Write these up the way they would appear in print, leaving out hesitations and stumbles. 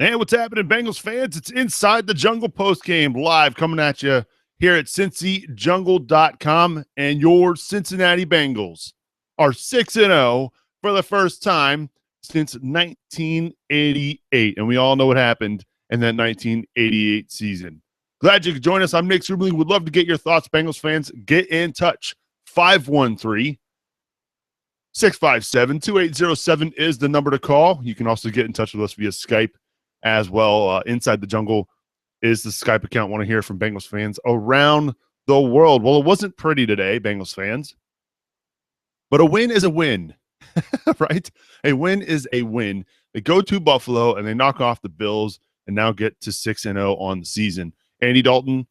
And what's happening, Bengals fans? It's Inside the Jungle postgame live coming at you here at CincyJungle.com. And your Cincinnati Bengals are 6-0 for the first time since 1988. And we all know what happened in that 1988 season. Glad you could join us. I'm Nick Seuberling. Would love to get your thoughts, Bengals fans. Get in touch. 513-657-2807 is the number to call. You can also get in touch with us via Skype as well. Inside the Jungle is the Skype account. Want to hear from Bengals fans around the world. Well, it wasn't pretty today, Bengals fans, but a win is a win, right? A win is a win. They go to Buffalo and they knock off the Bills and now get to 6-0 on the season. Andy Dalton,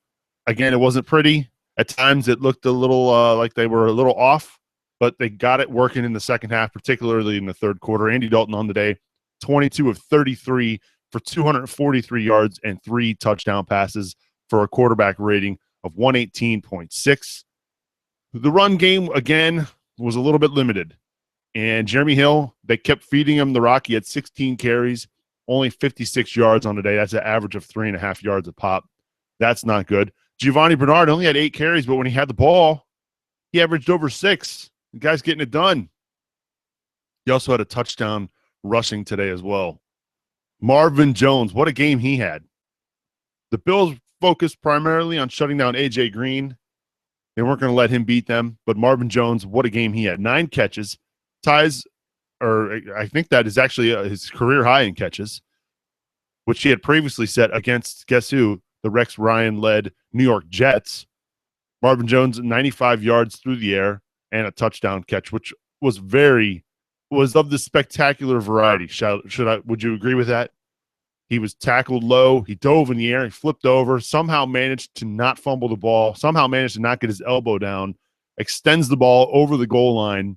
again, it wasn't pretty. At times it looked a little like they were a little off, but they got it working in the second half, particularly in the third quarter. Andy Dalton on the day, 22 of 33 for 243 yards and 3 touchdown passes for a quarterback rating of 118.6. The run game, again, was a little bit limited. And Jeremy Hill, they kept feeding him the rock. He had 16 carries, only 56 yards on the day. That's an average of 3.5 yards a pop. That's not good. Giovanni Bernard only had 8 carries, but when he had the ball, he averaged over 6. The guy's getting it done. He also had a touchdown rushing today as well. Marvin Jones, what a game he had. The Bills focused primarily on shutting down A.J. Green. They weren't going to let him beat them, but Marvin Jones, what a game he had. 9 catches, ties, or I think that is actually his career high in catches, which he had previously set against, guess who? The Rex Ryan-led New York Jets. Marvin Jones, 95 yards through the air and a touchdown catch, which was of the spectacular variety. Would you agree with that? He was tackled low. He dove in the air. He flipped over, somehow managed to not fumble the ball, somehow managed to not get his elbow down, extends the ball over the goal line.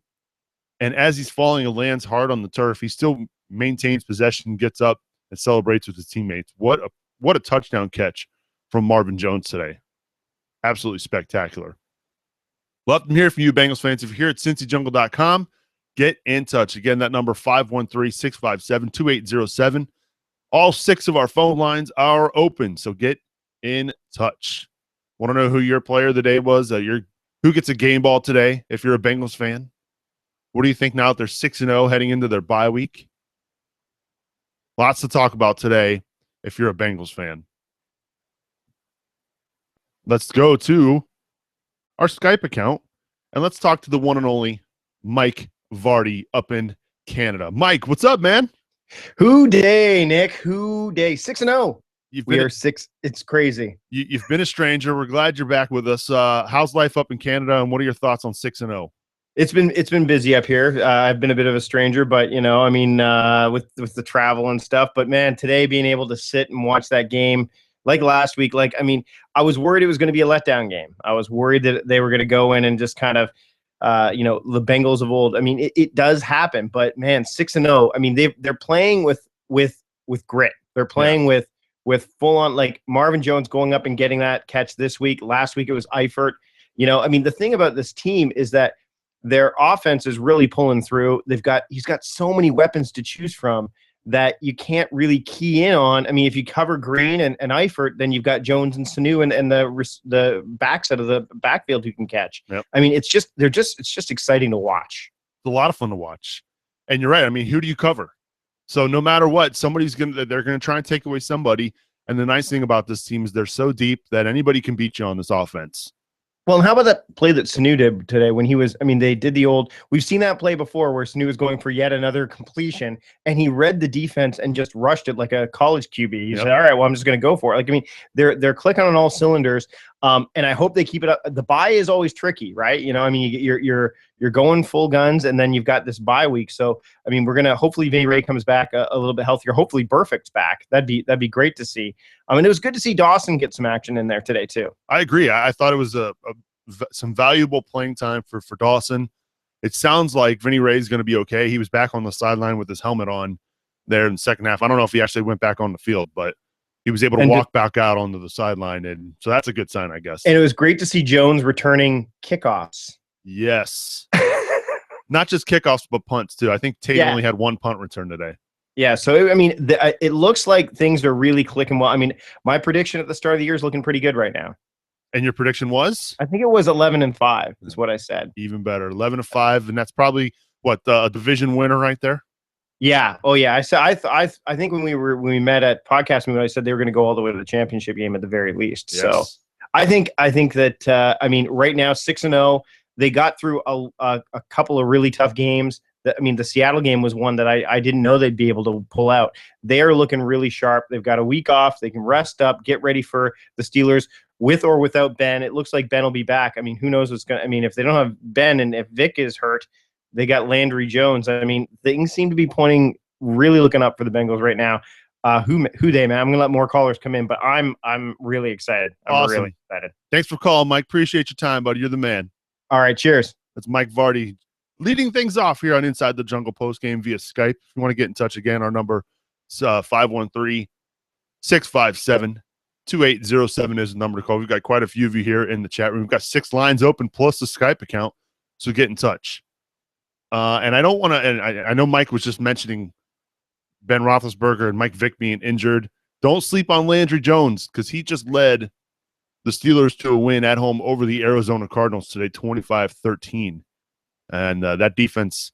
And as he's falling, it lands hard on the turf. He still maintains possession, gets up, and celebrates with his teammates. What a touchdown catch from Marvin Jones today. Absolutely spectacular. Love to hear from you, Bengals fans. If you're here at CincyJungle.com, get in touch. Again, that number 513-657-2807. All 6 of our phone lines are open, so get in touch. Want to know who your player of the day was? Who gets a game ball today if you're a Bengals fan? What do you think now that they're 6-0 heading into their bye week? Lots to talk about today if you're a Bengals fan. Let's go to our Skype account, and let's talk to the one and only Mike Vardy up in Canada. Mike, what's up, man? Who day, Nick? Who day? 6-0. We are 6. It's crazy. You've been a stranger. We're glad you're back with us. How's life up in Canada, and what are your thoughts on 6-0? It's been busy up here. I've been a bit of a stranger, but with the travel and stuff. But man, today being able to sit and watch that game, like last week, I was worried it was going to be a letdown game. I was worried that they were going to go in and just kind of, the Bengals of old. I mean, it does happen, but man, 6-0. I mean, they're playing with grit. They're playing with full on, like Marvin Jones going up and getting that catch this week. Last week it was Eifert. The thing about this team is that their offense is really pulling through. He's got so many weapons to choose from that you can't really key in on. I mean, if you cover Green and Eifert, then you've got Jones and Sanu and the backside of the backfield who can catch. Yep. I mean, it's just exciting to watch. It's a lot of fun to watch. And you're right. I mean, who do you cover? So no matter what, they're gonna try and take away somebody. And the nice thing about this team is they're so deep that anybody can beat you on this offense. Well, and how about that play that Sanu did today when they did the old, we've seen that play before where Sanu was going for yet another completion and he read the defense and just rushed it like a college QB. He said, all right, well, I'm just going to go for it. They're clicking on all cylinders. And I hope they keep it up. The bye is always tricky, right? You're going full guns and then you've got this bye week. So, we're going to, hopefully Vinny Ray comes back a little bit healthier. Hopefully Burfict's back. That'd be great to see. It was good to see Dawson get some action in there today too. I agree. I thought it was some valuable playing time for Dawson. It sounds like Vinny Ray is going to be okay. He was back on the sideline with his helmet on there in the second half. I don't know if he actually went back on the field, but he was able to walk back out onto the sideline, and so that's a good sign, I guess. And it was great to see Jones returning kickoffs. Yes. Not just kickoffs, but punts, too. I think Tate only had 1 punt return today. Yeah, so I mean, it looks like things are really clicking well. I mean, my prediction at the start of the year is looking pretty good right now. And your prediction was? I think it was 11-5 is what I said. Even better, 11-5, and that's probably what a division winner right there. Yeah. Oh, yeah. I said I think when we met at podcast meeting, I said they were going to go all the way to the championship game at the very least. Yes. So I think that I mean, right now 6-0. They got through a couple of really tough games. I mean, the Seattle game was one that I didn't know they'd be able to pull out. They are looking really sharp. They've got a week off. They can rest up, get ready for the Steelers with or without Ben. It looks like Ben will be back. I mean, who knows what's going to – I mean, if they don't have Ben and if Vic is hurt, they got Landry Jones. I mean, things seem to be pointing really looking up for the Bengals right now. Who they, man? I'm going to let more callers come in, but I'm really excited. I'm Awesome. really excited. Thanks for calling, Mike. Appreciate your time, buddy. You're the man. All right, cheers. That's Mike Vardy leading things off here on Inside the Jungle postgame via Skype. If you want to get in touch again, our number is 513-657-2807 is the number to call. We've got quite a few of you here in the chat room. We've got 6 lines open plus the Skype account, so get in touch. And I don't want to – and I know Mike was just mentioning Ben Roethlisberger and Mike Vick being injured. Don't sleep on Landry Jones because he just led the Steelers to a win at home over the Arizona Cardinals today, 25-13. And that defense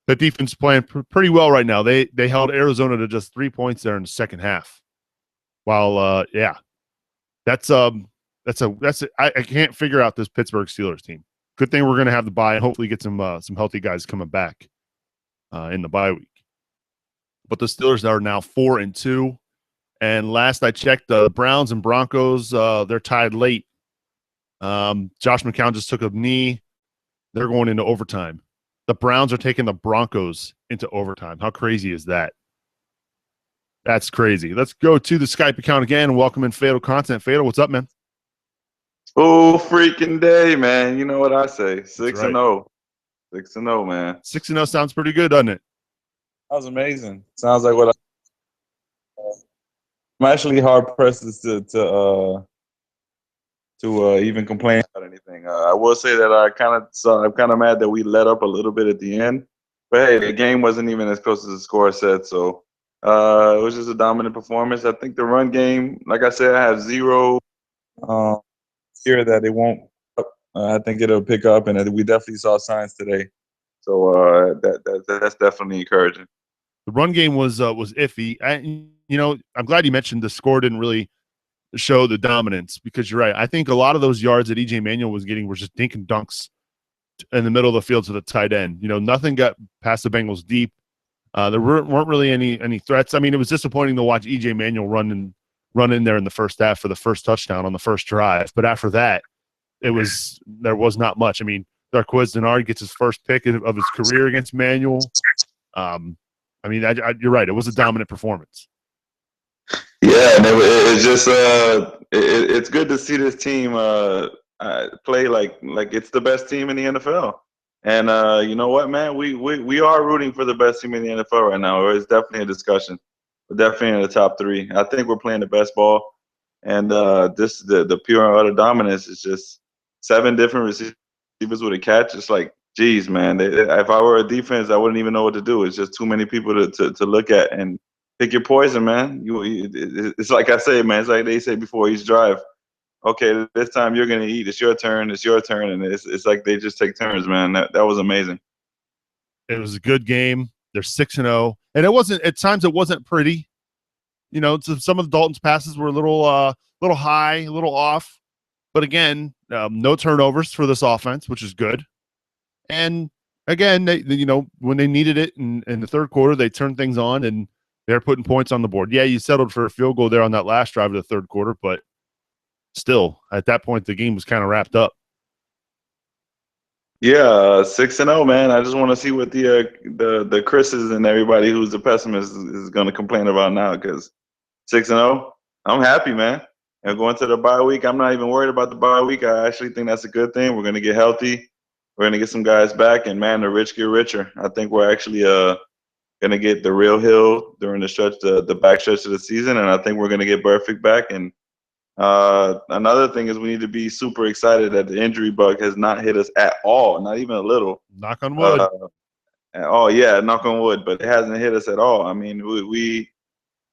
playing pretty well right now. They held Arizona to just 3 points there in the second half. While that's I can't figure out this Pittsburgh Steelers team. Good thing we're going to have the bye and hopefully get some healthy guys coming back in the bye week. But the Steelers are now 4-2. And last I checked, the Browns and Broncos, they're tied late. Josh McCown just took a knee. They're going into overtime. The Browns are taking the Broncos into overtime. How crazy is that? That's crazy. Let's go to the Skype account again and welcome in Fatal Content. Fatal, what's up, man? Oh, freaking day, man. You know what I say. 6-0. Right. 6-0, man. 6-0 sounds pretty good, doesn't it? That was amazing. Sounds like what I'm actually hard pressed to even complain about anything. I will say that I'm kind of mad that we let up a little bit at the end, but hey, the game wasn't even as close as the score said. So it was just a dominant performance. I think the run game, like I said, I have zero fear that it won't. I think it'll pick up, and we definitely saw signs today. So that's definitely encouraging. The run game was iffy. I'm glad you mentioned the score didn't really show the dominance because you're right. I think a lot of those yards that E.J. Manuel was getting were just dink and dunks in the middle of the field to the tight end. Nothing got past the Bengals deep. There weren't really any threats. I mean, it was disappointing to watch E.J. Manuel run in there in the first half for the first touchdown on the first drive. But after that, there was not much. I mean, Darqueze Dennard gets his first pick of his career against Manuel. You're right. It was a dominant performance. Yeah, and it's just it's good to see this team play like it's the best team in the NFL. And you know what, man, we are rooting for the best team in the NFL right now. It's definitely a discussion. We're definitely in the top 3. I think we're playing the best ball, and the pure and utter dominance is just 7 different receivers with a catch. It's like, geez, man, if I were a defense, I wouldn't even know what to do. It's just too many people to look at and pick your poison, man. It's like I say, man. It's like they say before each drive. Okay, this time you're gonna eat. It's your turn. It's your turn, and it's like they just take turns, man. That was amazing. It was a good game. They're 6-0, and it wasn't at times. It wasn't pretty. Some of Dalton's passes were a little high, a little off. But again, no turnovers for this offense, which is good. And again, they when they needed it in the third quarter, they turned things on and they're putting points on the board. Yeah, you settled for a field goal there on that last drive of the third quarter, but still, at that point, the game was kind of wrapped up. Yeah, 6-0, man. I just want to see what the Chris's and everybody who's a pessimist is going to complain about now. Because 6-0, I'm happy, man. And going to the bye week, I'm not even worried about the bye week. I actually think that's a good thing. We're going to get healthy. We're going to get some guys back, and man, the rich get richer. I think we're actually going to get the real Hill during the stretch, the back stretch of the season, and I think we're going to get Burfict back. And another thing is we need to be super excited that the injury bug has not hit us at all, not even a little. Knock on wood. Oh yeah, knock on wood, but it hasn't hit us at all. I mean,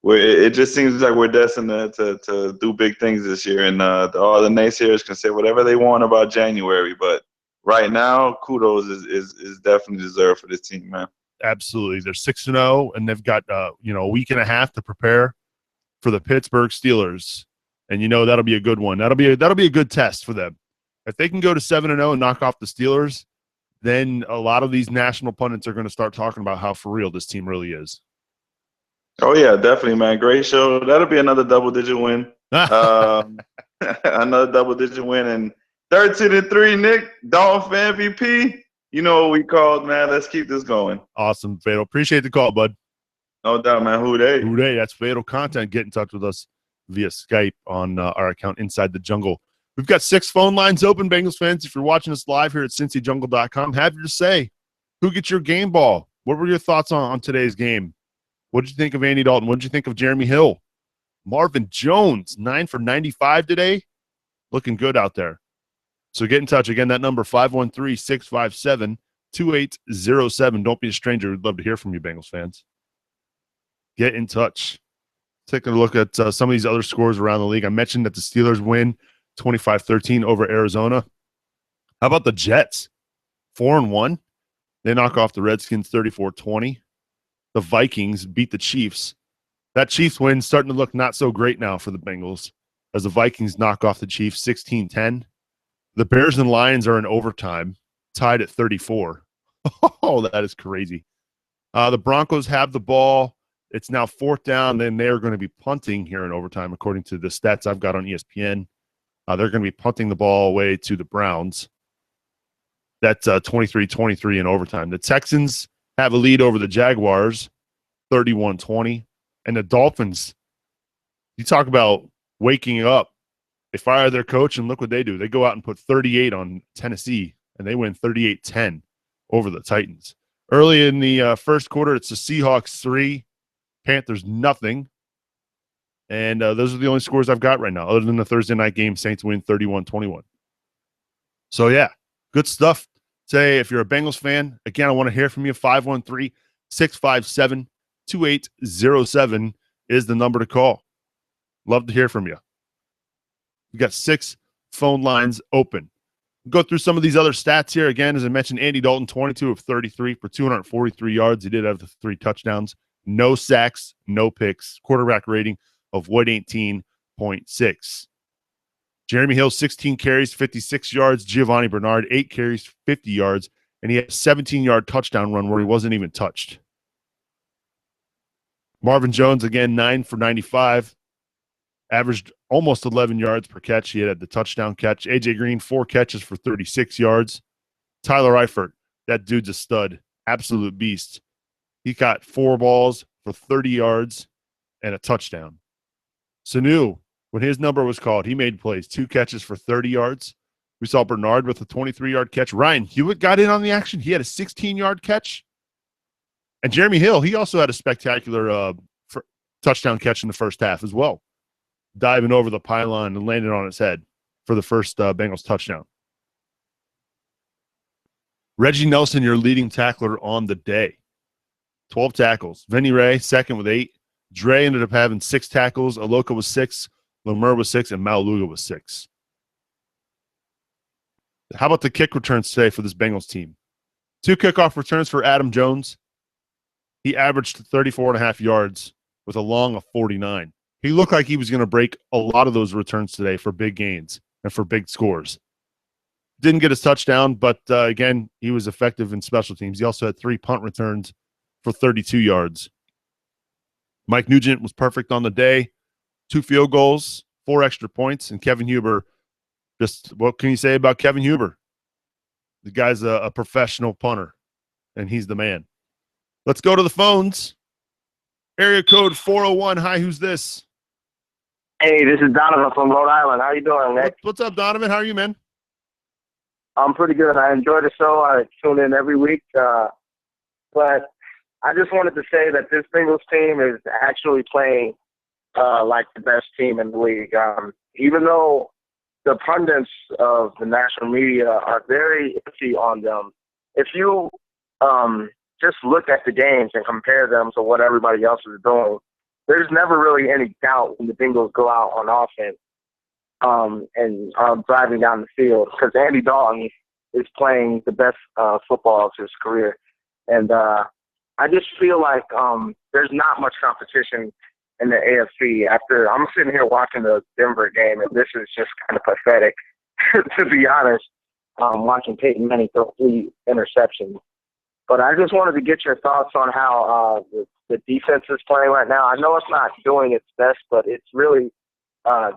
it just seems like we're destined to do big things this year, and all the naysayers can say whatever they want about January, but right now, kudos is definitely deserved for this team, man. Absolutely. They're 6-0, and they've got a week and a half to prepare for the Pittsburgh Steelers, and that'll be a good one. That'll be a good test for them. If they can go to 7-0 and knock off the Steelers, then a lot of these national pundits are going to start talking about how for real this team really is. Oh yeah, definitely, man. Great show. That'll be another double-digit win. Another double-digit win, and 13-3, Nick, Dolphin MVP. You know what we called, man. Let's keep this going. Awesome, Fatal. Appreciate the call, bud. No doubt, man. Who they? That's Fatal Content. Get in touch with us via Skype on our account Inside the Jungle. We've got 6 phone lines open, Bengals fans. If you're watching us live here at CincyJungle.com, have your say. Who gets your game ball? What were your thoughts on today's game? What did you think of Andy Dalton? What did you think of Jeremy Hill? Marvin Jones, 9 for 95 today. Looking good out there. So get in touch. Again, that number, 513-657-2807. Don't be a stranger. We'd love to hear from you, Bengals fans. Get in touch. Taking a look at some of these other scores around the league. I mentioned that the Steelers win 25-13 over Arizona. How about the Jets? 4-1. They knock off the Redskins 34-20. The Vikings beat the Chiefs. That Chiefs win starting to look not so great now for the Bengals as the Vikings knock off the Chiefs 16-10. The Bears and Lions are in overtime, tied at 34. Oh, that is crazy. The Broncos have the ball. It's now 4th down. Then they're going to be punting here in overtime, according to the stats I've got on ESPN. They're going to be punting the ball away to the Browns. That's 23-23 in overtime. The Texans have a lead over the Jaguars, 31-20. And the Dolphins, you talk about waking up. They fire their coach, and look what they do. They go out and put 38 on Tennessee, and they win 38-10 over the Titans. Early in the first quarter, it's the Seahawks 3, Panthers nothing. And those are the only scores I've got right now. Other than the Thursday night game, Saints win 31-21. So, yeah, good stuff. Say, if you're a Bengals fan, again, I want to hear from you. 513-657-2807 is the number to call. Love to hear from you. We got 6 phone lines open. We'll go through some of these other stats here. Again, as I mentioned, Andy Dalton, 22 of 33 for 243 yards. He did have the 3 touchdowns. No sacks, no picks. Quarterback rating of 118.6. Jeremy Hill, 16 carries, 56 yards. Giovanni Bernard, 8 carries, 50 yards. And he had a 17-yard touchdown run where he wasn't even touched. Marvin Jones, again, 9 for 95. Averaged almost 11 yards per catch. He had the touchdown catch. A.J. Green, 4 catches for 36 yards. Tyler Eifert, that dude's a stud. Absolute beast. He got 4 balls for 30 yards and a touchdown. Sanu, when his number was called, he made plays. 2 catches for 30 yards. We saw Bernard with a 23-yard catch. Ryan Hewitt got in on the action. He had a 16-yard catch. And Jeremy Hill, he also had a spectacular touchdown catch in the first half as well, diving over the pylon and landing on its head for the first Bengals touchdown. Reggie Nelson, your leading tackler on the day. 12 tackles. Vinny Ray, second with 8. Dre ended up having 6 tackles. Aloka was 6. Lemur was 6. And Maluga was 6. How about the kick returns today for this Bengals team? 2 kickoff returns for Adam Jones. He averaged 34.5 yards with a long of 49. He looked like he was going to break a lot of those returns today for big gains and for big scores. Didn't get his touchdown, but again, he was effective in special teams. He also had 3 punt returns for 32 yards. Mike Nugent was perfect on the day. 2 field goals, 4 extra points, and Kevin Huber, just what can you say about Kevin Huber? The guy's a professional punter, and he's the man. Let's go to the phones. Area code 401. Hi, who's this? Hey, this is Donovan from Rhode Island. How you doing, Nick? What's up, Donovan? How are you, man? I'm pretty good. I enjoy the show. I tune in every week. But I just wanted to say that this Bengals team is actually playing like the best team in the league. Even though the pundits of the national media are very iffy on them, if you just look at the games and compare them to what everybody else is doing, there's never really any doubt when the Bengals go out on offense and driving down the field, because Andy Dalton is playing the best football of his career. And I just feel like there's not much competition in the AFC. After I'm sitting here watching the Denver game, and this is just kind of pathetic, to be honest, watching Peyton Manning throw 3 interceptions. But I just wanted to get your thoughts on how the defense is playing right now. I know it's not doing its best, but it's really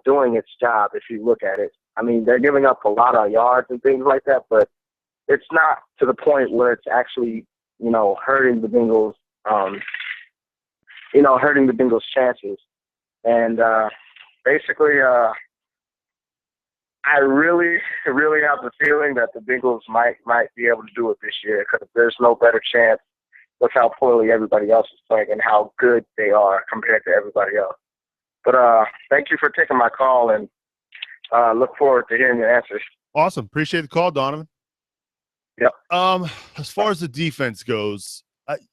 doing its job if you look at it. I mean, they're giving up a lot of yards and things like that, but it's not to the point where it's actually, hurting the Bengals, hurting the Bengals' chances. And basically, I really, really have the feeling that the Bengals might be able to do it this year, because there's no better chance with how poorly everybody else is playing and how good they are compared to everybody else. But thank you for taking my call, and look forward to hearing your answers. Awesome. Appreciate the call, Donovan. Yep. As far as the defense goes,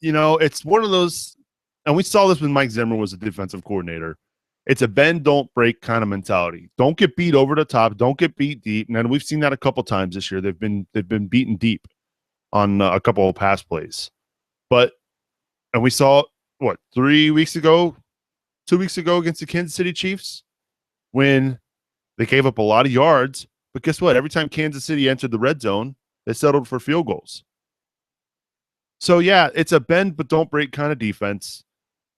it's one of those, and we saw this when Mike Zimmer was a defensive coordinator. It's a bend, don't break kind of mentality. Don't get beat over the top. Don't get beat deep. And we've seen that a couple times this year. They've been beaten deep on a couple of pass plays. And we saw 2 weeks ago against the Kansas City Chiefs, when they gave up a lot of yards. But guess what? Every time Kansas City entered the red zone, they settled for field goals. So yeah, it's a bend but don't break kind of defense.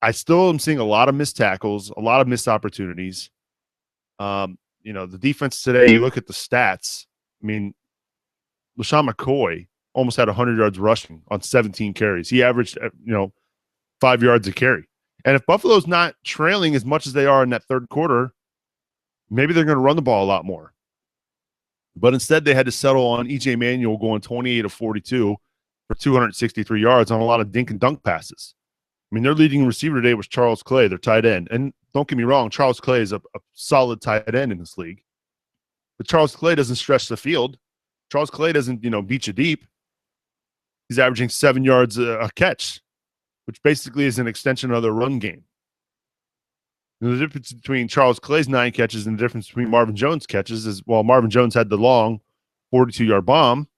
I still am seeing a lot of missed tackles, a lot of missed opportunities. The defense today, you look at the stats. I mean, LaShawn McCoy almost had 100 yards rushing on 17 carries. He averaged, 5 yards a carry. And if Buffalo's not trailing as much as they are in that third quarter, maybe they're going to run the ball a lot more. But instead, they had to settle on E.J. Manuel going 28 of 42 for 263 yards on a lot of dink and dunk passes. I mean, their leading receiver today was Charles Clay, their tight end. And don't get me wrong, Charles Clay is a solid tight end in this league. But Charles Clay doesn't stretch the field. Charles Clay doesn't, beat you deep. He's averaging 7 yards a catch, which basically is an extension of their run game. And the difference between Charles Clay's 9 catches and the difference between Marvin Jones' catches is, while Marvin Jones had the long 42-yard bomb,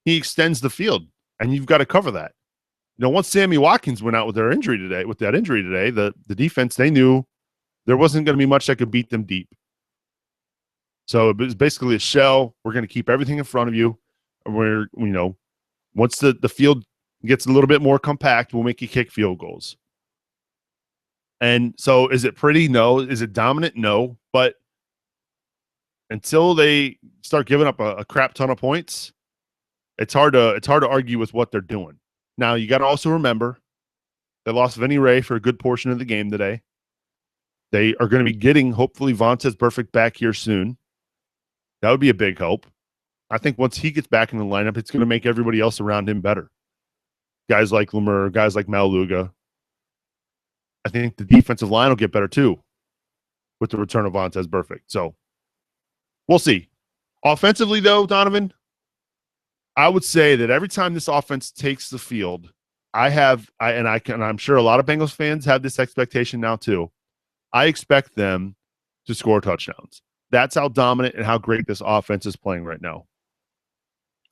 he extends the field, and you've got to cover that. Once Sammy Watkins went out with that injury today, the defense, they knew there wasn't going to be much that could beat them deep. So it was basically a shell. We're going to keep everything in front of you. And once the field gets a little bit more compact, we'll make you kick field goals. And so is it pretty? No. Is it dominant? No. But until they start giving up a crap ton of points, it's hard to argue with what they're doing. Now, you got to also remember they lost Vinny Ray for a good portion of the game today. They are going to be getting, hopefully, Vontaze Burfict back here soon. That would be a big help. I think once he gets back in the lineup, it's going to make everybody else around him better. Guys like Lemur, guys like Maluga. I think the defensive line will get better too with the return of Vontaze Burfict. So we'll see. Offensively, though, Donovan, I would say that every time this offense takes the field, I'm sure a lot of Bengals fans have this expectation now too. I expect them to score touchdowns. That's how dominant and how great this offense is playing right now.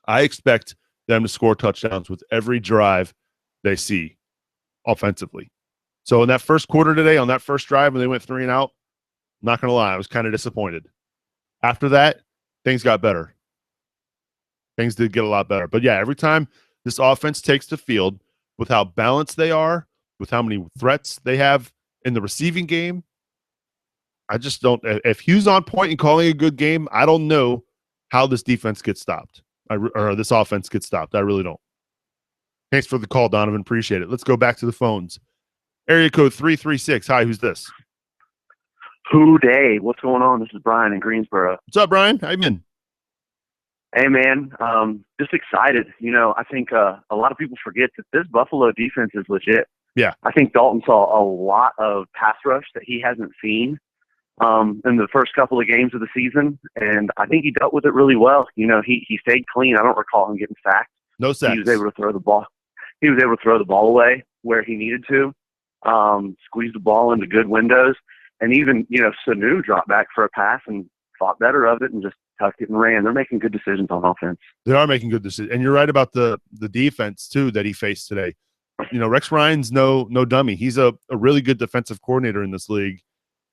I expect them to score touchdowns with every drive they see offensively. So in that first quarter today, on that first drive when they went 3 and out, I'm not going to lie, I was kind of disappointed. After that, things got better. Things did get a lot better. But yeah, every time this offense takes the field, with how balanced they are, with how many threats they have in the receiving game, I just don't. If Hugh's on point and calling a good game, I don't know how this defense gets stopped or this offense gets stopped. I really don't. Thanks for the call, Donovan. Appreciate it. Let's go back to the phones. Area code 336. Hi, who's this? Who day? What's going on? This is Brian in Greensboro. What's up, Brian? How you been? Hey, man. Just excited. I think a lot of people forget that this Buffalo defense is legit. Yeah. I think Dalton saw a lot of pass rush that he hasn't seen in the first couple of games of the season, and I think he dealt with it really well. He stayed clean. I don't recall him getting sacked. No sacks. He was able to throw the ball. he was able to throw the ball away where he needed to, squeeze the ball into good windows, and even, Sanu dropped back for a pass and thought better of it and just tucked it and ran. They're making good decisions on offense. They are making good decisions. And you're right about the defense, too, that he faced today. Rex Ryan's no dummy. He's a really good defensive coordinator in this league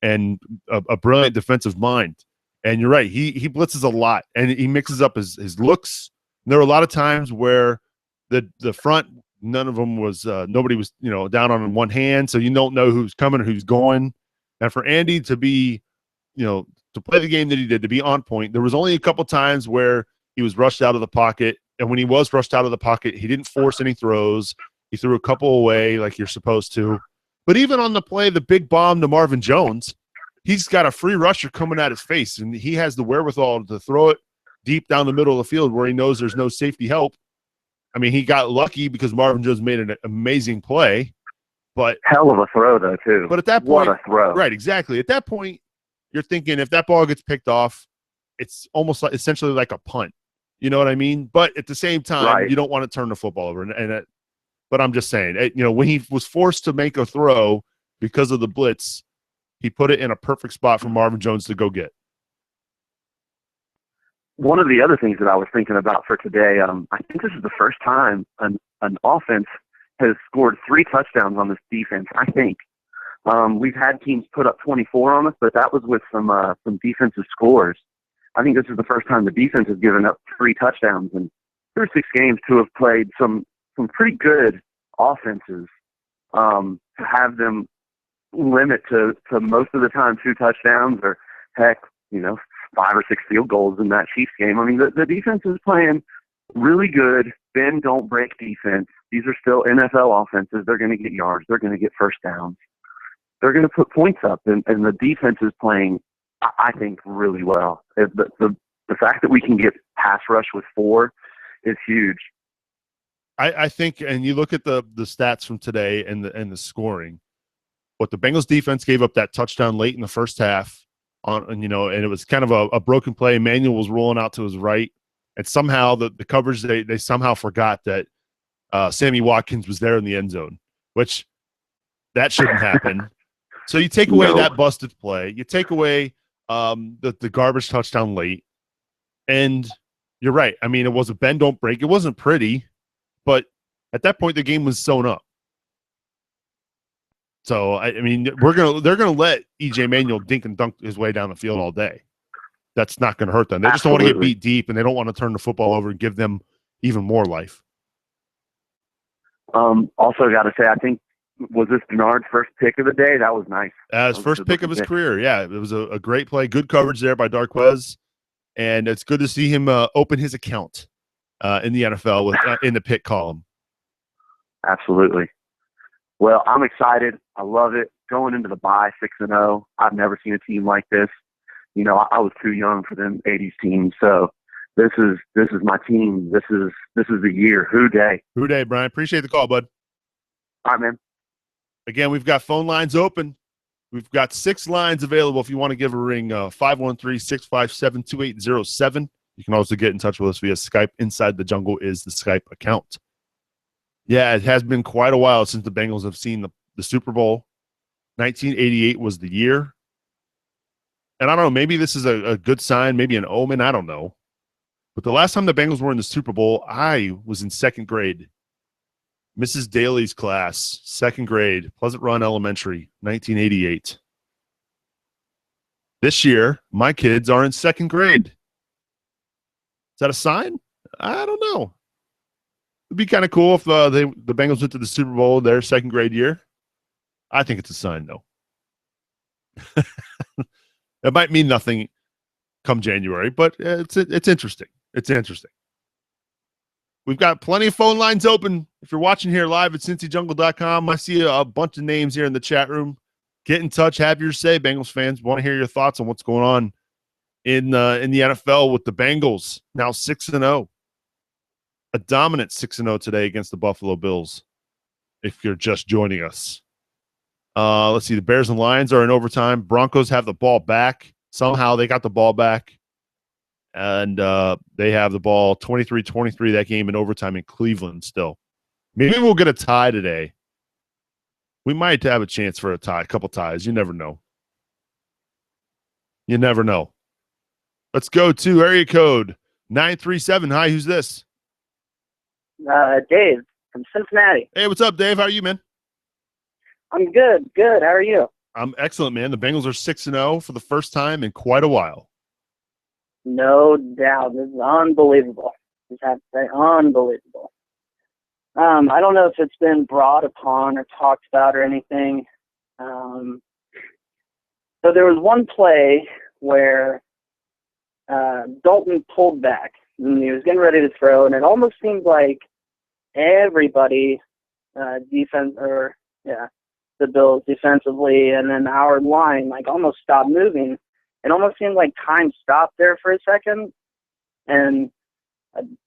and a brilliant defensive mind. And you're right. He blitzes a lot, and he mixes up his looks. And there were a lot of times where the front, none of them was nobody was, down on one hand, so you don't know who's coming or who's going. And for Andy to be, to play the game that he did, to be on point, there was only a couple times where he was rushed out of the pocket. And when he was rushed out of the pocket, he didn't force any throws. He threw a couple away like you're supposed to. But even on the play, the big bomb to Marvin Jones, he's got a free rusher coming at his face, and he has the wherewithal to throw it deep down the middle of the field where he knows there's no safety help. I mean, he got lucky because Marvin Jones made an amazing play. But hell of a throw, though, too. But at that point, what a throw. Right, exactly. At that point, you're thinking if that ball gets picked off, it's almost like essentially like a punt. You know what I mean? But at the same time, right. You don't want to turn the football over. But I'm just saying, when he was forced to make a throw because of the blitz, he put it in a perfect spot for Marvin Jones to go get. One of the other things that I was thinking about for today, I think this is the first time an offense has scored 3 touchdowns on this defense, I think. We've had teams put up 24 on us, but that was with some defensive scores. I think this is the first time the defense has given up 3 touchdowns in 6 games to have played some pretty good offenses. To have them limit to most of the time 2 touchdowns or, heck, 5 or 6 field goals in that Chiefs game. I mean, the defense is playing really good, bend, don't break defense. These are still NFL offenses. They're going to get yards. They're going to get first downs. They're going to put points up, and the defense is playing, I think, really well. The fact that we can get pass rush with 4 is huge. I think, and you look at the stats from today and the scoring, what the Bengals defense gave up that touchdown late in the first half, and it was kind of a broken play. Emmanuel was rolling out to his right, and somehow the coverage they somehow forgot that Sammy Watkins was there in the end zone, which that shouldn't happen. So you take away that busted play, you take away the garbage touchdown late, and you're right. I mean, it was a bend don't break. It wasn't pretty, but at that point the game was sewn up. So I mean, they're gonna let EJ Manuel dink and dunk his way down the field all day. That's not going to hurt them. They just don't want to get beat deep, and they don't want to turn the football over and give them even more life. Also, got to say, I think, was this Denard's first pick of the day? That was nice. His first pick of his career, yeah. It was a great play. Good coverage there by Darquez, and it's good to see him open his account in the NFL in the pick column. Absolutely. Well, I'm excited. I love it. Going into the bye 6-0. I've never seen a team like this. I was too young for them 80s teams, so this is my team. This is the year. Who day? Who day, Brian? Appreciate the call, bud. All right, man. Again, we've got phone lines open. We've got 6 lines available if you want to give a ring, 513-657-2807. You can also get in touch with us via Skype. Inside the Jungle is the Skype account. Yeah, it has been quite a while since the Bengals have seen the Super Bowl. 1988 was the year. And I don't know, maybe this is a good sign, maybe an omen, I don't know. But the last time the Bengals were in the Super Bowl, I was in 2nd grade. Mrs. Daly's class, 2nd grade, Pleasant Run Elementary, 1988. This year, my kids are in 2nd grade. Is that a sign? I don't know. It'd be kind of cool if the Bengals went to the Super Bowl their 2nd grade year. I think it's a sign, though. It might mean nothing come January, but it's interesting. It's interesting. We've got plenty of phone lines open. If you're watching here live at CincyJungle.com, I see a bunch of names here in the chat room. Get in touch. Have your say, Bengals fans. Want to hear your thoughts on what's going on in the NFL with the Bengals now 6-0. A dominant 6-0 today against the Buffalo Bills. If you're just joining us. Let's see. The Bears and Lions are in overtime. Broncos have the ball back. Somehow they got the ball back. And they have the ball 23-23 that game in overtime in Cleveland still. Maybe we'll get a tie today. We might have a chance for a tie, a couple ties. You never know. You never know. Let's go to area code 937. Hi, who's this? Dave from Cincinnati. Hey, what's up, Dave? How are you, man? I'm good. Good. How are you? I'm excellent, man. The Bengals are 6-0 for the first time in quite a while. No doubt. This is unbelievable. Just have to say, unbelievable. I don't know if it's been brought upon or talked about or anything. So there was one play where Dalton pulled back and he was getting ready to throw, and it almost seemed like everybody, the Bills defensively, and then our line, like, almost stopped moving. It almost seemed like time stopped there for a second, and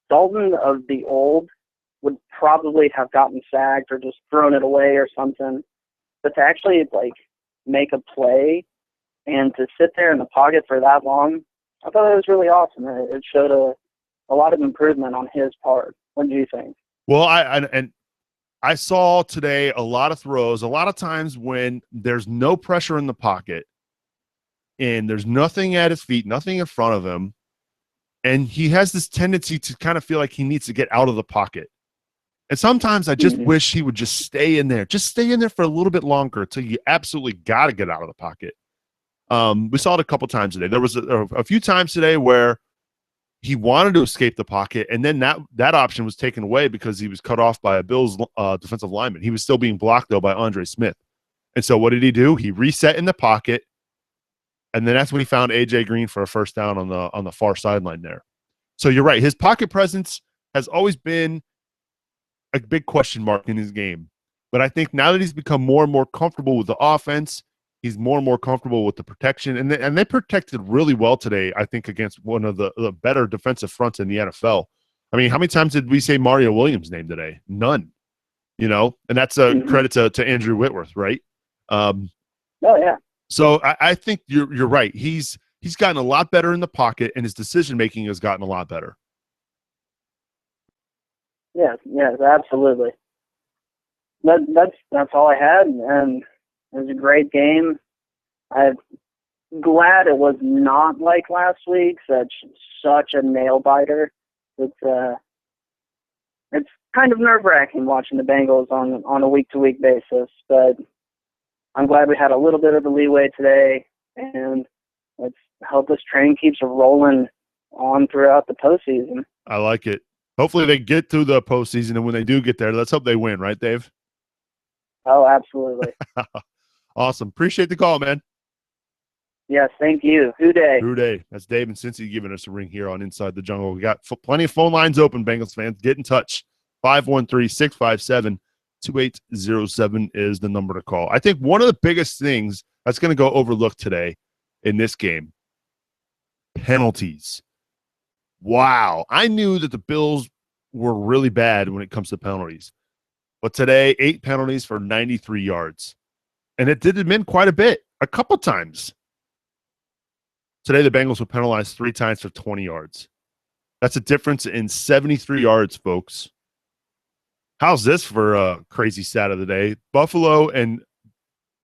Dalton of the old would probably have gotten sacked or just thrown it away or something. But to actually, like, make a play and to sit there in the pocket for that long, I thought it was really awesome. It showed a lot of improvement on his part. What do you think? Well, I saw today a lot of throws, a lot of times when there's no pressure in the pocket and there's nothing at his feet, nothing in front of him, and he has this tendency to kind of feel like he needs to get out of the pocket. And sometimes I just wish he would just stay in there. Just stay in there for a little bit longer until you absolutely got to get out of the pocket. We saw it a couple times today. There was a few times today where he wanted to escape the pocket, and then that option was taken away because he was cut off by a Bills defensive lineman. He was still being blocked, though, by Andre Smith. And so what did he do? He reset in the pocket, and then that's when he found A.J. Green for a first down on the far sideline there. So you're right. His pocket presence has always been a big question mark in his game. But I think now that he's become more and more comfortable with the offense, he's more and more comfortable with the protection. And they protected really well today, I think, against one of the better defensive fronts in the NFL. I mean, how many times did we say Mario Williams' name today? None. And that's a credit to Andrew Whitworth, right? Oh, yeah. So I think you're right. He's gotten a lot better in the pocket, and his decision-making has gotten a lot better. Yes, absolutely. That's all I had, and it was a great game. I'm glad it was not like last week. Such a nail biter. It's kind of nerve-wracking watching the Bengals on a week-to-week basis, but I'm glad we had a little bit of the leeway today, and let's hope this train keeps rolling on throughout the postseason. I like it. Hopefully they get through the postseason, and when they do get there, let's hope they win, right, Dave? Oh, absolutely. Awesome. Appreciate the call, man. Yes, thank you. Hooday. Hooday. That's Dave and Cincy giving us a ring here on Inside the Jungle. We got plenty of phone lines open, Bengals fans. Get in touch. 513-657-2807 is the number to call. I think one of the biggest things that's going to go overlooked today in this game, penalties. Wow. I knew that the Bills were really bad when it comes to penalties. But today, 8 penalties for 93 yards. And it did them in quite a bit, a couple times. Today, the Bengals were penalized 3 times for 20 yards. That's a difference in 73 yards, folks. How's this for a crazy stat of the day? Buffalo and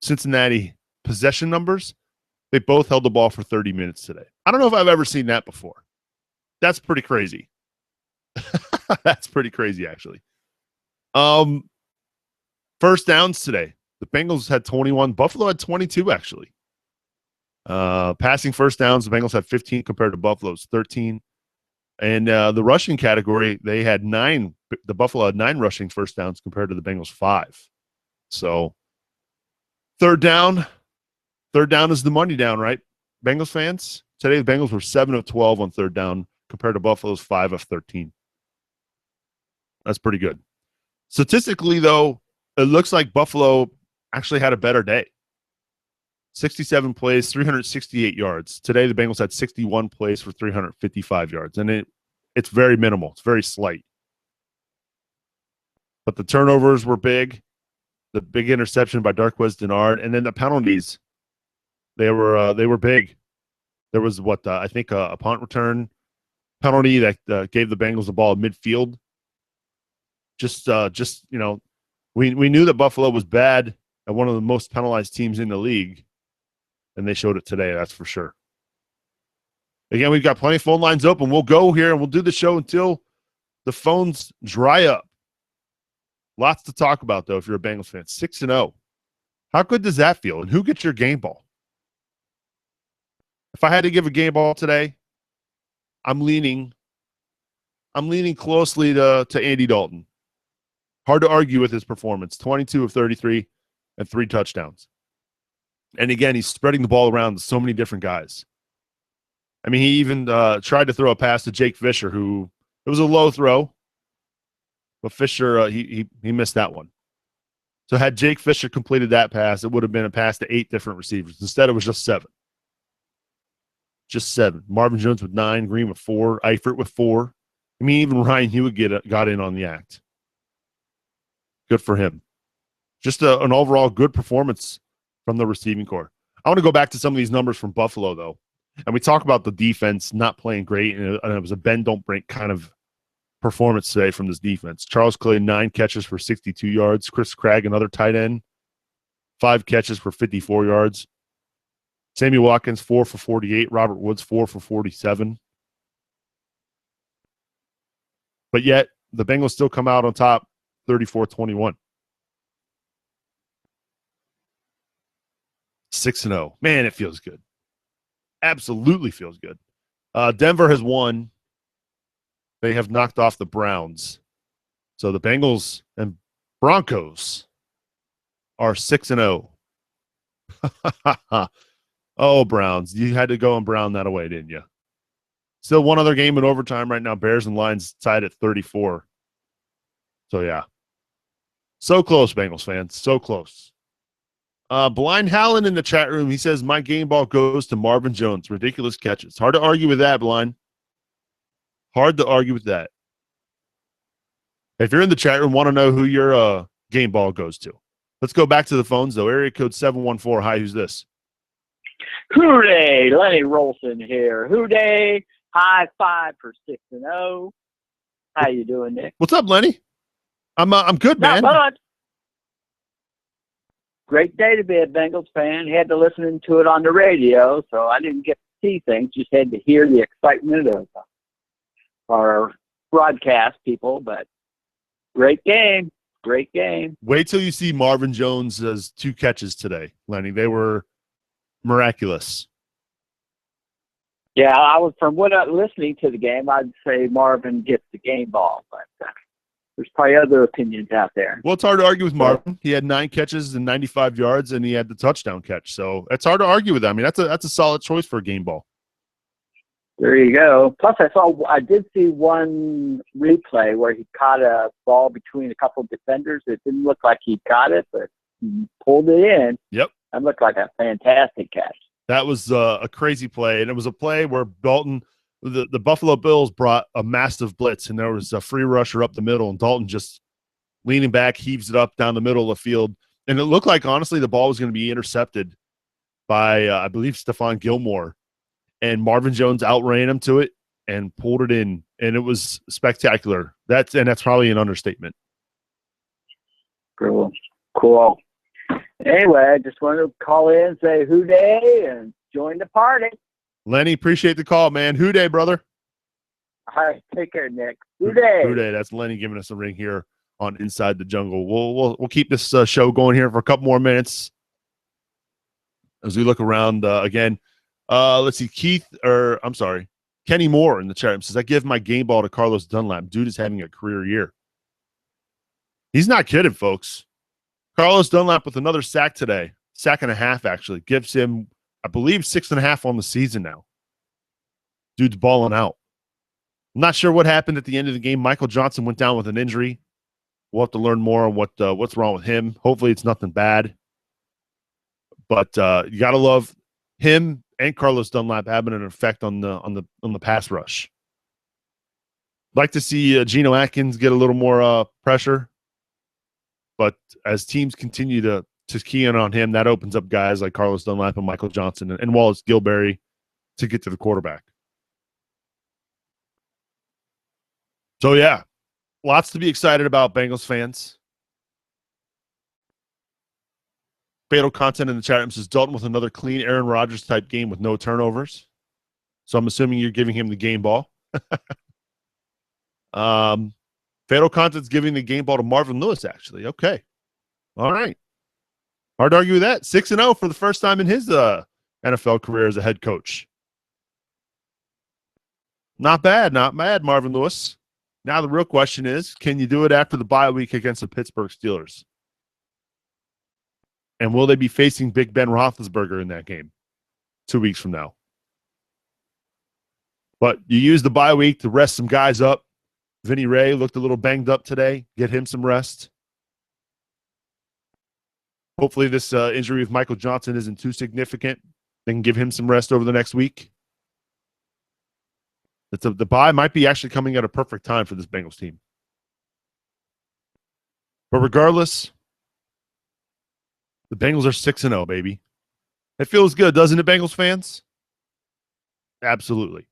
Cincinnati possession numbers, they both held the ball for 30 minutes today. I don't know if I've ever seen that before. That's pretty crazy. That's pretty crazy, actually. First downs today. The Bengals had 21. Buffalo had 22, actually. Passing first downs, the Bengals had 15 compared to Buffalo's 13. And the rushing category, they had 9. The Buffalo had 9 rushing first downs compared to the Bengals 5. So third down is the money down, right? Bengals fans, today the Bengals were 7 of 12 on third down compared to Buffalo's 5 of 13. That's pretty good. Statistically, though, it looks like Buffalo actually had a better day. 67 plays, 368 yards. Today, the Bengals had 61 plays for 355 yards, and it's very minimal. It's very slight. But the turnovers were big. The big interception by Darqueze Dennard, and then the penalties, they were big. There was I think a punt return penalty that gave the Bengals the ball at midfield. Just we knew that Buffalo was bad and one of the most penalized teams in the league, and they showed it today. That's for sure. Again, we've got plenty of phone lines open. We'll go here and we'll do the show until the phones dry up. Lots to talk about, though, if you're a Bengals fan. 6-0. How good does that feel? And who gets your game ball? If I had to give a game ball today, I'm leaning closely to Andy Dalton. Hard to argue with his performance. 22 of 33 and 3 touchdowns. And again, he's spreading the ball around to so many different guys. I mean, he even tried to throw a pass to Jake Fisher, who it was a low throw, but Fisher he missed that one. So had Jake Fisher completed that pass, it would have been a pass to 8 different receivers. Instead, it was just 7. Just 7. Marvin Jones with 9, Green with 4, Eifert with 4. I mean, even Ryan Hewitt got in on the act. Good for him. Just an overall good performance from the receiving corps. I want to go back to some of these numbers from Buffalo, though. And we talk about the defense not playing great, and it was a bend, don't break kind of performance today from this defense. Charles Clay, 9 catches for 62 yards. Chris Craig, another tight end, 5 catches for 54 yards. Sammy Watkins, 4 for 48. Robert Woods, 4 for 47. But yet, the Bengals still come out on top, 34-21. 6-0. Man, it feels good. Absolutely feels good. Denver has won. They have knocked off the Browns. So the Bengals and Broncos are 6-0. Oh, Browns. You had to go and Brown that away, didn't you? Still one other game in overtime right now. Bears and Lions tied at 34. So, yeah. So close, Bengals fans. So close. Blind Hallen in the chat room, he says, my game ball goes to Marvin Jones. Ridiculous catches. Hard to argue with that, Blind. Hard to argue with that. If you're in the chat room, want to know who your game ball goes to. Let's go back to the phones, though. Area code 714. Hi, who's this? Hooray! Lenny Rolson here. Hooray! High five for 6-0. How you doing, Nick? What's up, Lenny? I'm good, man. Not much. Great day to be a Bengals fan. Had to listen to it on the radio, so I didn't get to see things. Just had to hear the excitement of our broadcast people. But great game. Great game. Wait till you see Marvin Jones' 2 catches today, Lenny. They were miraculous. Yeah, from what I'm listening to the game, I'd say Marvin gets the game ball, but there's probably other opinions out there. Well, it's hard to argue with Marvin. He had 9 catches and 95 yards, and he had the touchdown catch. So it's hard to argue with that. I mean, that's a solid choice for a game ball. There you go. Plus, I did see one replay where he caught a ball between a couple of defenders. It didn't look like he caught it, but he pulled it in. Yep. That looked like a fantastic catch. That was a crazy play, and it was a play where Dalton, the Buffalo Bills brought a massive blitz, and there was a free rusher up the middle, and Dalton just leaning back, heaves it up down the middle of the field. And it looked like, honestly, the ball was going to be intercepted by, I believe, Stephon Gilmore. And Marvin Jones outran him to it and pulled it in, and it was spectacular. That's probably an understatement. Cool. Anyway, I just wanted to call in and say hooday and join the party. Lenny, appreciate the call, man. Hooday, brother. All right, take care, Nick. Hooday. Hooday. That's Lenny giving us a ring here on Inside the Jungle. We'll keep this show going here for a couple more minutes as we look around again. Let's see. Kenny Moore in the chat room says, I give my game ball to Carlos Dunlap. Dude is having a career year. He's not kidding, folks. Carlos Dunlap with another sack today. Sack and a half, actually. Gives him, I believe, 6.5 on the season now. Dude's balling out. I'm not sure what happened at the end of the game. Michael Johnson went down with an injury. We'll have to learn more on what's wrong with him. Hopefully it's nothing bad. But you got to love him and Carlos Dunlap having an effect on the pass rush. Like to see Geno Atkins get a little more pressure. But as teams continue to key in on him, that opens up guys like Carlos Dunlap and Michael Johnson and Wallace Gilberry to get to the quarterback. So, yeah, Lots to be excited about, Bengals fans. Fatal content in the chat room says Dalton with another clean Aaron Rodgers type game with no turnovers. So I'm assuming you're giving him the game ball. Fatal content's giving the game ball to Marvin Lewis, actually. Okay. All right. Hard to argue with that. 6-0 for the first time in his NFL career as a head coach. Not bad, Marvin Lewis. Now the real question is, can you do it after the bye week against the Pittsburgh Steelers? And will they be facing Big Ben Roethlisberger in that game 2 weeks from now? But you use the bye week to rest some guys up. Vinny Ray looked a little banged up today. Get him some rest. Hopefully this injury with Michael Johnson isn't too significant. They can give him some rest over the next week. The bye might be actually coming at a perfect time for this Bengals team. But regardless, the Bengals are 6-0, baby. It feels good, doesn't it, Bengals fans? Absolutely.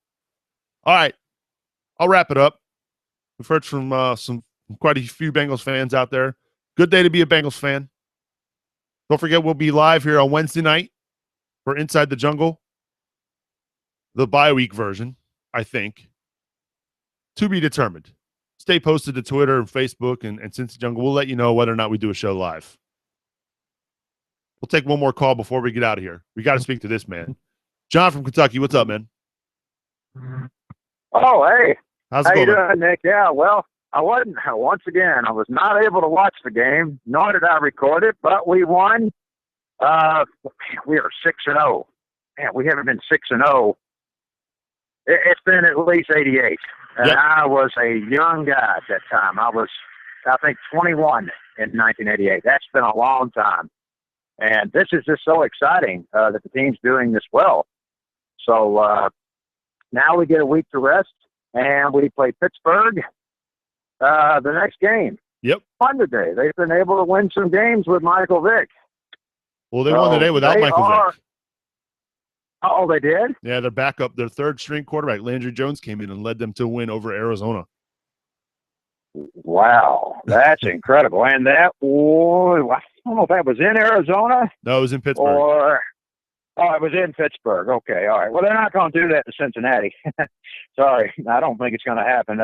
All right. I'll wrap it up. We've heard from quite a few Bengals fans out there. Good day to be a Bengals fan. Don't forget, we'll be live here on Wednesday night for Inside the Jungle, the bye week version, I think. To be determined. Stay posted to Twitter and Facebook and Cincy Jungle. We'll let you know whether or not we do a show live. We'll take one more call before we get out of here. We got to speak to this man. John from Kentucky, what's up, man? Oh, hey. How's it How going, you man? doing, Nick? Yeah, well, I wasn't. Once again, I was not able to watch the game, nor did I record it, but we won. We are 6-0. Man, we haven't been 6-0. It's been at least 88. And Yep. I was a young guy at that time. I was, I think, 21 in 1988. That's been a long time. And this is just so exciting that the team's doing this well. So now we get a week to rest, and we play Pittsburgh the next game. Yep. Fun today. They've been able to win some games with Michael Vick. Well, they won today without Michael Vick. Oh, they did? Yeah, their backup, their third-string quarterback, Landry Jones, came in and led them to a win over Arizona. Wow, that's incredible. And that, I don't know if that was in Arizona. No, it was in Pittsburgh. It was in Pittsburgh. Okay, all right. Well, they're not going to do that to Cincinnati. Sorry, I don't think it's going to happen.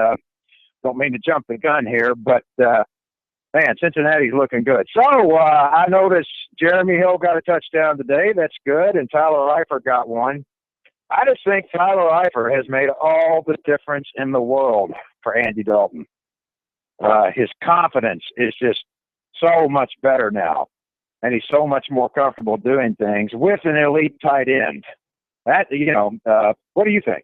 Don't mean to jump the gun here, but, man, Cincinnati's looking good. So I noticed Jeremy Hill got a touchdown today. That's good. And Tyler Eifert got one. I just think Tyler Eifert has made all the difference in the world for Andy Dalton. His confidence is just so much better now. And he's so much more comfortable doing things with an elite tight end. That, what do you think?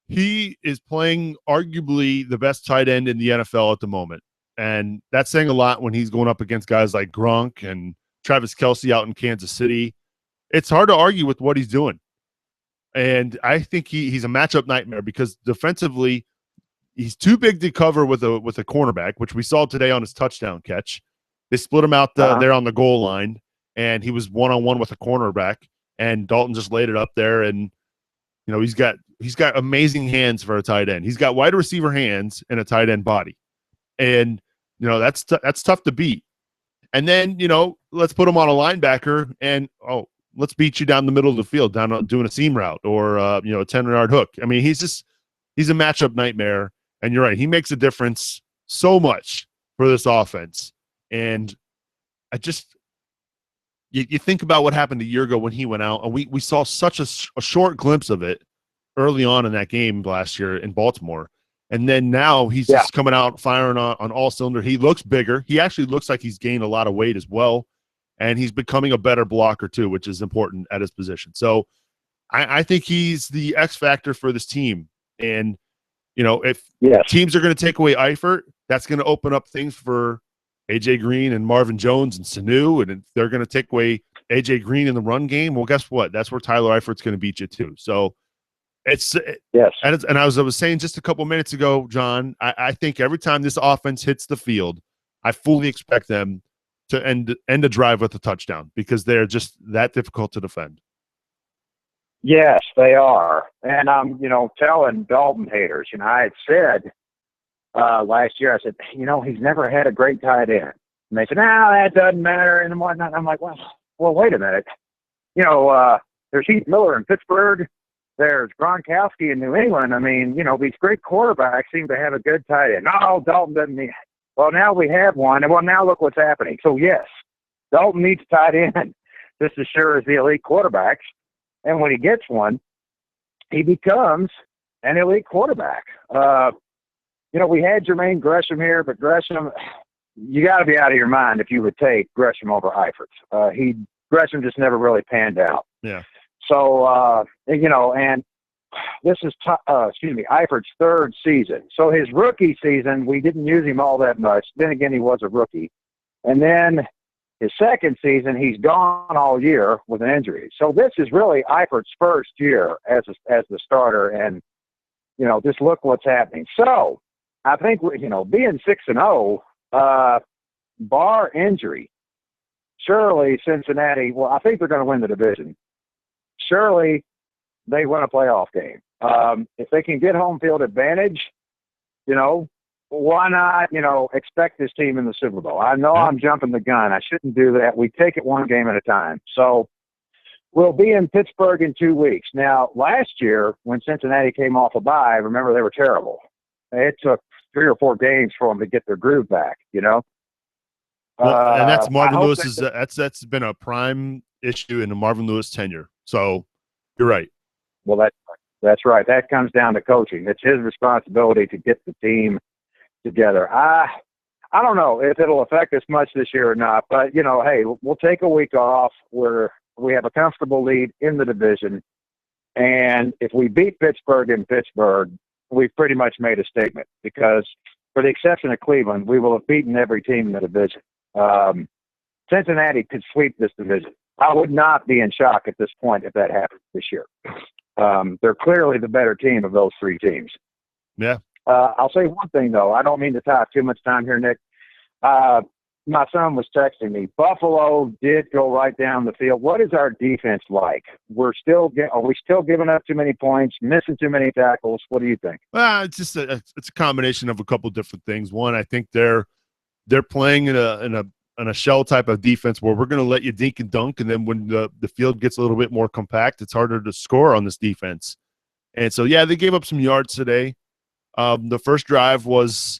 He is playing arguably the best tight end in the NFL at the moment. And that's saying a lot when he's going up against guys like Gronk and Travis Kelce out in Kansas City. It's hard to argue with what he's doing. And I think he's a matchup nightmare because defensively, he's too big to cover with a cornerback, which we saw today on his touchdown catch. They split him out there on the goal line, and he was one-on-one with a cornerback, and Dalton just laid it up there. And he's got amazing hands for a tight end. He's got wide receiver hands and a tight end body, and that's tough to beat. And then let's put him on a linebacker, and let's beat you down the middle of the field, doing a seam route or a 10-yard hook. I mean, he's a matchup nightmare. And you're right, he makes a difference so much for this offense. And you think about what happened a year ago when he went out, and we saw such a short glimpse of it early on in that game last year in Baltimore. And then now he's just coming out firing on all cylinders. He looks bigger. He actually looks like he's gained a lot of weight as well. And he's becoming a better blocker too, which is important at his position. So I think he's the X factor for this team. And if teams are going to take away Eifert, that's going to open up things for A.J. Green and Marvin Jones and Sanu. And if they're going to take away A.J. Green in the run game, well, guess what? That's where Tyler Eifert's going to beat you too. So and I was saying just a couple minutes ago, John, I think every time this offense hits the field, I fully expect them to end a drive with a touchdown because they're just that difficult to defend. Yes, they are. And I'm, telling Dalton haters, I had said last year. I said, he's never had a great tight end. And they said, no, that doesn't matter and whatnot. And I'm like, well, wait a minute. There's Heath Miller in Pittsburgh. There's Gronkowski in New England. I mean, these great quarterbacks seem to have a good tight end. No, Dalton doesn't need. Well, now we have one. And well, now look what's happening. So, yes, Dalton needs a tight end just as sure as the elite quarterbacks. And when he gets one, he becomes an elite quarterback. We had Jermaine Gresham here, but Gresham, you got to be out of your mind if you would take Gresham over Eifert. Gresham just never really panned out. Yeah. So, and this is, Eifert's third season. So his rookie season, we didn't use him all that much. Then again, he was a rookie. And then his second season, he's gone all year with an injury. So this is really Eifert's first year as the starter. And, just look what's happening. So I think, being 6-0, bar injury, surely Cincinnati, well, I think they're going to win the division. Surely they win a playoff game. If they can get home field advantage, why not, expect this team in the Super Bowl? I know I'm jumping the gun. I shouldn't do that. We take it one game at a time. So we'll be in Pittsburgh in 2 weeks. Now, last year when Cincinnati came off a bye, remember they were terrible. It took 3 or 4 games for them to get their groove back, Well, and that's Marvin Lewis's. That's been a prime issue in the Marvin Lewis tenure. So you're right. Well, that's right. That comes down to coaching. It's his responsibility to get the team together. I don't know if it'll affect us much this year or not, but hey, we'll take a week off where we have a comfortable lead in the division, and if we beat Pittsburgh in Pittsburgh, we've pretty much made a statement, because for the exception of Cleveland, we will have beaten every team in the division. Cincinnati could sweep this division. I would not be in shock at this point if that happened this year. They're clearly the better team of those 3 teams. Yeah. I'll say one thing, though. I don't mean to take too much time here, Nick. My son was texting me. Buffalo did go right down the field. What is our defense like? Are we still giving up too many points, missing too many tackles? What do you think? It's just it's a combination of a couple different things. One, I think they're playing in a shell type of defense where we're going to let you dink and dunk, and then when the field gets a little bit more compact, it's harder to score on this defense. And so, yeah, they gave up some yards today. The first drive was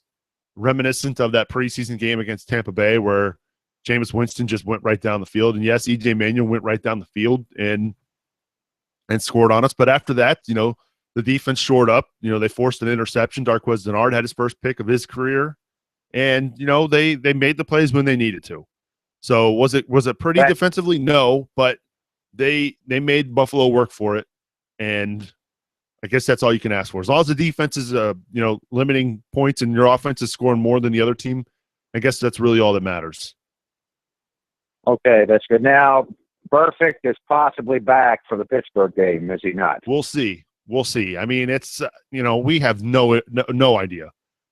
reminiscent of that preseason game against Tampa Bay where Jameis Winston just went right down the field. And, yes, E.J. Manuel went right down the field and scored on us. But after that, the defense shored up. They forced an interception. Darqueze Dennard had his first pick of his career. And, they made the plays when they needed to. So was it pretty defensively? No, but they made Buffalo work for it. And I guess that's all you can ask for. As long as the defense is, limiting points and your offense is scoring more than the other team, I guess that's really all that matters. Okay, that's good. Now, Burfict is possibly back for the Pittsburgh game, is he not? We'll see. I mean, it's we have no idea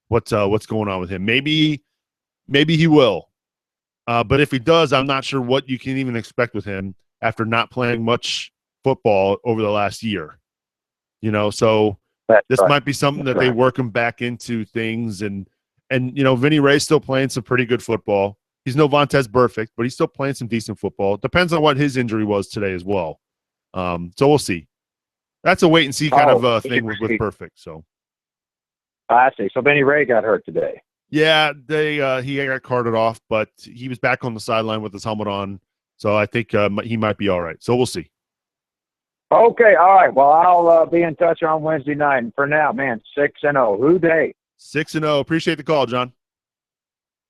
what's going on with him. Maybe he will, but if he does, I'm not sure what you can even expect with him after not playing much football over the last year. So this might be something that they work him back into things. And Vinny Ray's still playing some pretty good football. He's no Vontaze Burfict, but he's still playing some decent football. It depends on what his injury was today as well. So we'll see. That's a wait and see kind of thing with Burfict. So I see. So Vinny Ray got hurt today. Yeah, he got carted off, but he was back on the sideline with his helmet on. So I think he might be all right. So we'll see. Okay, all right. Well, I'll be in touch on Wednesday night. And for now, man, 6-0. Who dey? 6-0. Appreciate the call, John.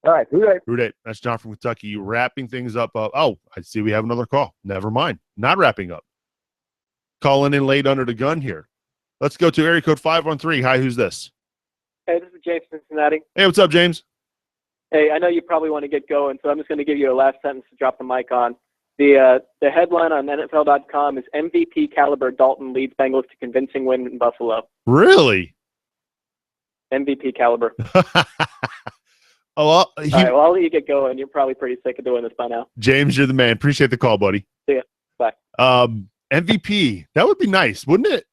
All right, who dey? That's John from Kentucky. Wrapping things up. I see we have another call. Never mind. Not wrapping up. Calling in late under the gun here. Let's go to area code 513. Hi, who's this? Hey, this is James from Cincinnati. Hey, what's up, James? Hey, I know you probably want to get going, so I'm just going to give you a last sentence to drop the mic on. The headline on NFL.com is MVP caliber Dalton leads Bengals to convincing win in Buffalo. Really? MVP caliber. All right, well, I'll let you get going. You're probably pretty sick of doing this by now. James, you're the man. Appreciate the call, buddy. See ya. Bye. MVP. That would be nice, wouldn't it?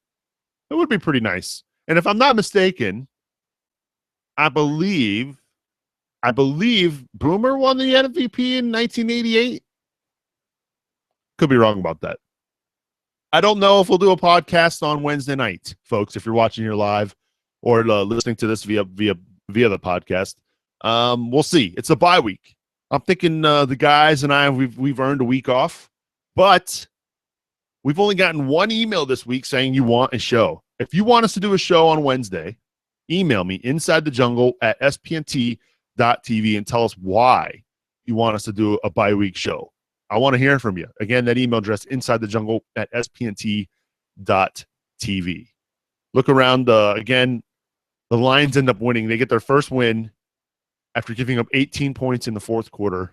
It would be pretty nice. And if I'm not mistaken, I believe Boomer won the MVP in 1988. Could be wrong about that. I don't know if we'll do a podcast on Wednesday night, folks, if you're watching here live or listening to this via the podcast. We'll see. It's a bye week. I'm thinking the guys and I, we've earned a week off, but we've only gotten one email this week saying you want a show. If you want us to do a show on Wednesday, email me insidethejungle@spnt.tv and tell us why you want us to do a bye-week show. I want to hear from you. Again, that email address, insidethejungle@spnt.tv. Look around. Again, the Lions end up winning. They get their first win after giving up 18 points in the fourth quarter,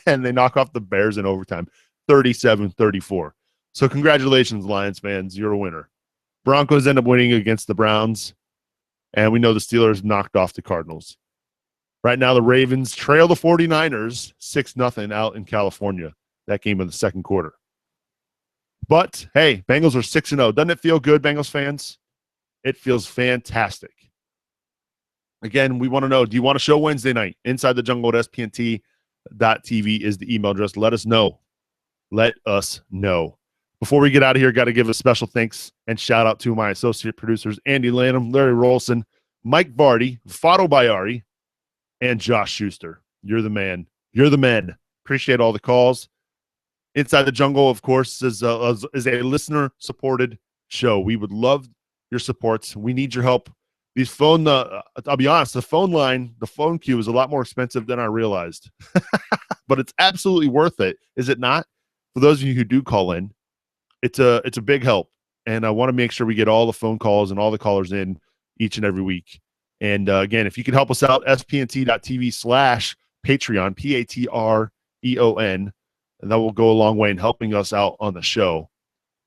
and they knock off the Bears in overtime, 37-34. So congratulations, Lions fans. You're a winner. Broncos end up winning against the Browns, and we know the Steelers knocked off the Cardinals. Right now, the Ravens trail the 49ers 6-0 out in California, that game of the second quarter. But, hey, Bengals are 6-0. Doesn't it feel good, Bengals fans? It feels fantastic. Again, we want to know, do you want to show Wednesday night? InsideTheJungle@spnt.tv is the email address. Let us know. Let us know. Before we get out of here, got to give a special thanks and shout out to my associate producers, Andy Lanham, Larry Rolson, Mike Vardy, Fado Bayari, and Josh Schuster. You're the man. You're the men. Appreciate all the calls. Inside the Jungle, of course, is a listener-supported show. We would love your supports. We need your help. These phone, I'll be honest, the phone line, the phone queue is a lot more expensive than I realized. But it's absolutely worth it, is it not? For those of you who do call in, it's a big help. And I want to make sure we get all the phone calls and all the callers in each and every week. And again, if you can help us out, spnt.tv/Patreon, Patreon, and that will go a long way in helping us out on the show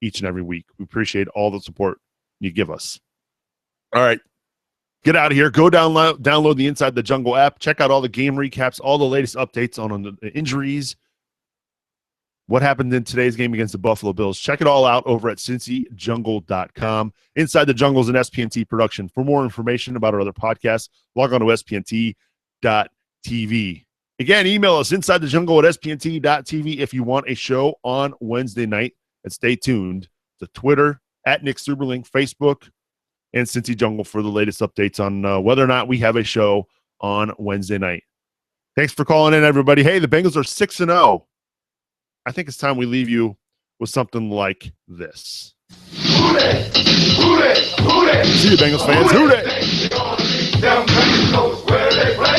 each and every week. We appreciate all the support you give us. All right. Get out of here. Go download the Inside the Jungle app. Check out all the game recaps, all the latest updates on the injuries, what happened in today's game against the Buffalo Bills. Check it all out over at cincyjungle.com. Inside the Jungle is an SPNT production. For more information about our other podcasts, log on to spnt.tv. Again, email us insidethejungle@spnt.tv if you want a show on Wednesday night. And stay tuned to Twitter, @Nick Seuberling, Facebook, and Cincy Jungle for the latest updates on whether or not we have a show on Wednesday night. Thanks for calling in, everybody. Hey, the Bengals are 6-0. I think it's time we leave you with something like this. Hooray! Hooray! Hooray! See you, Bengals fans. Hooray! Down Coast where they play.